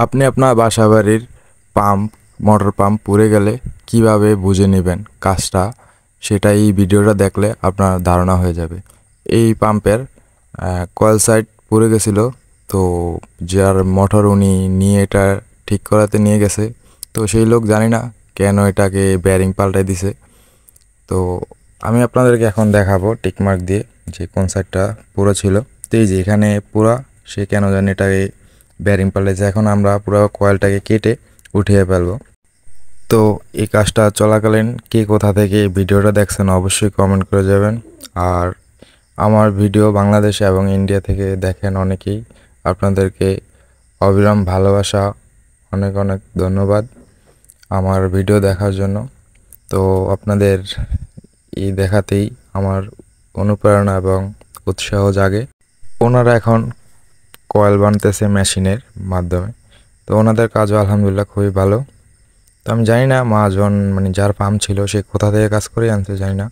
আপনি আপনার বাসাবাড়ির pump motor pump পুড়ে গেলে কিভাবে বুঝে নেবেন কাজটা, সেটা এই ভিডিওটা দেখলে আপনার ধারণা হয়ে যাবে। এই পাম্পের কয়েল সাইড পুড়ে গেছিলো, তো যার মোটর উনি নিয়ে এটা ঠিক করাতে নিয়ে গেছে, তো সেই লোক জানি না কেন এটাকে ব্যারিং পাল্টাই দিছে। তো আমি আপনাদেরকে এখন দেখাবো টিকমার্ক দিয়ে যে কোন সাইডটা পুরো ছিল। তো এই যে এখানে পুরা, সে কেন জানি এটাকে ব্যারিং পাল্টেছে। এখন আমরা পুরো কয়েলটাকে কেটে উঠিয়ে ফেলবো। তো এই কাজটা চলাকালীন কে কোথা থেকে ভিডিওটা দেখছেন অবশ্যই কমেন্ট করে যাবেন। আর আমার ভিডিও বাংলাদেশ এবং ইন্ডিয়া থেকে দেখেন অনেকেই, আপনাদেরকে অবিরাম ভালোবাসা, অনেক অনেক ধন্যবাদ আমার ভিডিও দেখার জন্য। তো আপনাদের এই দেখাতেই আমার অনুপ্রেরণা এবং উৎসাহ জাগে। ওনারা এখন কয়েল বানতেছে মেশিনের মাধ্যমে, তো ওনাদের কাজও আলহামদুলিল্লাহ খুবই ভালো। তো আমি জানি না মহাজন মানে যার পাম্প ছিল সে কোথা থেকে কাজ করে আনতে জানি না।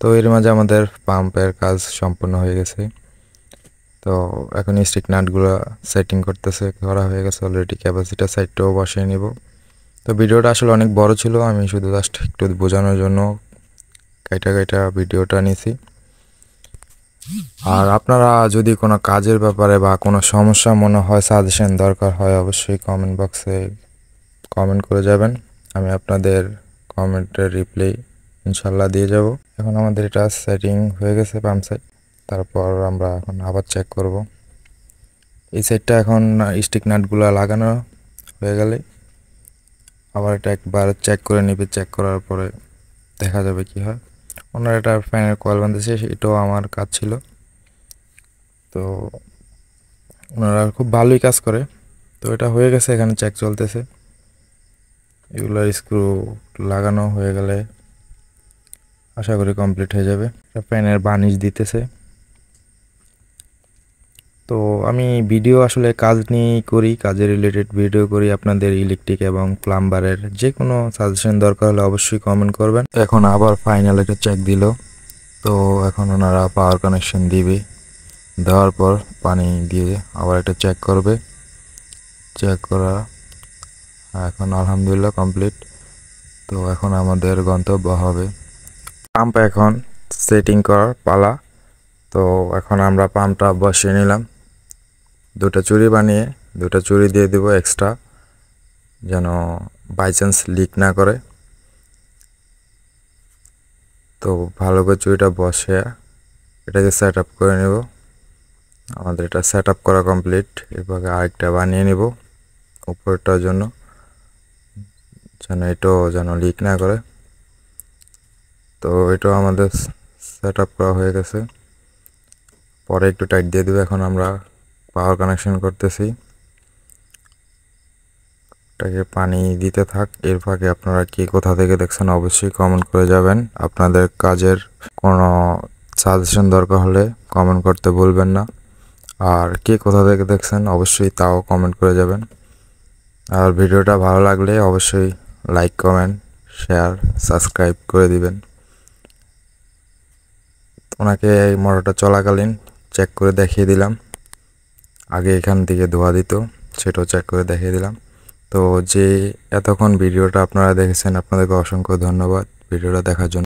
তো এর মাঝে আমাদের পাম্পের কাজ সম্পূর্ণ হয়ে গেছে। তো এখন স্টিক নাটগুলো সেটিং করতেছে, করা হয়ে গেছে অলরেডি। ক্যাপাসিটার সাইডটাও বসিয়ে নিব। তো ভিডিওটা আসলে অনেক বড় ছিল, আমি শুধু জাস্ট একটু বোঝানোর জন্য কাইটা ভিডিওটা নিয়েছি। আর আপনারা যদি কোনো কাজের ব্যাপারে বা কোনো সমস্যা মনে হয়, সাজেশন দরকার হয়, অবশ্যই কমেন্ট বক্সে কমেন্ট করে যাবেন। আমি আপনাদের কমেন্টের রিপ্লাই ইনশাল্লাহ দিয়ে যাব। এখন আমাদের এটা সেটিং হয়ে গেছে পাম্প সাইড। তারপর আমরা এখন আবার চেক করব। এই সাইডটা এখন স্টিক নাটগুলো লাগানো হয়ে গেলে আবার এটা একবার চেক করে নেবে। চেক করার পরে দেখা যাবে কি হয়। ওনার এটা ফ্যানের কয়েল বাঁধতেছে, এটাও আমার কাজ ছিল। তো ওনারা খুব ভালোই কাজ করে। তো এটা হয়ে গেছে, এখানে চেক চলতেছে। এগুলোর স্ক্রু লাগানো হয়ে গেলে আশা করি কমপ্লিট হয়ে যাবে। ফ্যানের বার্নিশ দিতেছে। তো আমি ভিডিও আসলে কাজ নিয়েই করি, কাজের রিলেটেড ভিডিও করি। আপনাদের ইলেকট্রিক এবং প্লাম্বারের যে কোনো সাজেশন দরকার হলে অবশ্যই কমেন্ট করবেন। এখন আবার ফাইনাল এটা চেক দিল। তো এখন ওনারা পাওয়ার কানেকশন দিবে, দেওয়ার পর পানি দিয়ে আবার এটা চেক করবে। চেক করা এখন আলহামদুলিল্লাহ কমপ্লিট। তো এখন আমাদের গন্তব্য হবে পাম্প। এখন সেটিং করার পালা। তো এখন আমরা পাম্পটা বসিয়ে নিলাম। দুটা চুড়ি বানিয়ে দুটা চুড়ি দিয়ে দিব এক্সট্রা, যেন বাই চান্স লিক না করে। তো ভালো করে চুড়িটা বসে এটাকে সেট আপ করে নেব। আমাদের এটা সেট আপ করা কমপ্লিট। এরপরে আরেকটা বানিয়ে নেব উপরটার জন্য, যেন এটাও যেন লিক না করে। তো এটাও আমাদের সেট আপ করা হয়ে গেছে। পরে একটু টাইট দিয়ে দেবো। এখন আমরা পাওয়ার কানেকশন করতেছি। এটাকে পানি দিতে থাক। এর ফাঁকে আপনারা কে কোথা থেকে দেখছেন অবশ্যই কমেন্ট করে যাবেন। আপনাদের কাজের কোনো সাজেশন দরকার হলে কমেন্ট করতে ভুলবেন না। আর কে কোথা থেকে দেখছেন অবশ্যই তাও কমেন্ট করে যাবেন। আর ভিডিওটা ভালো লাগলে অবশ্যই লাইক, কমেন্ট, শেয়ার, সাবস্ক্রাইব করে দিবেন। ওনাকে এই মোটরটা চলাকালীন চেক করে দেখিয়ে দিলাম। আগে এখান থেকে ধোয়া দিত, সেটাও চেক করে দেখিয়ে দিলাম। তো যে এতক্ষণ ভিডিওটা আপনারা দেখেছেন, আপনাদেরকে অসংখ্য ধন্যবাদ ভিডিওটা দেখার জন্য।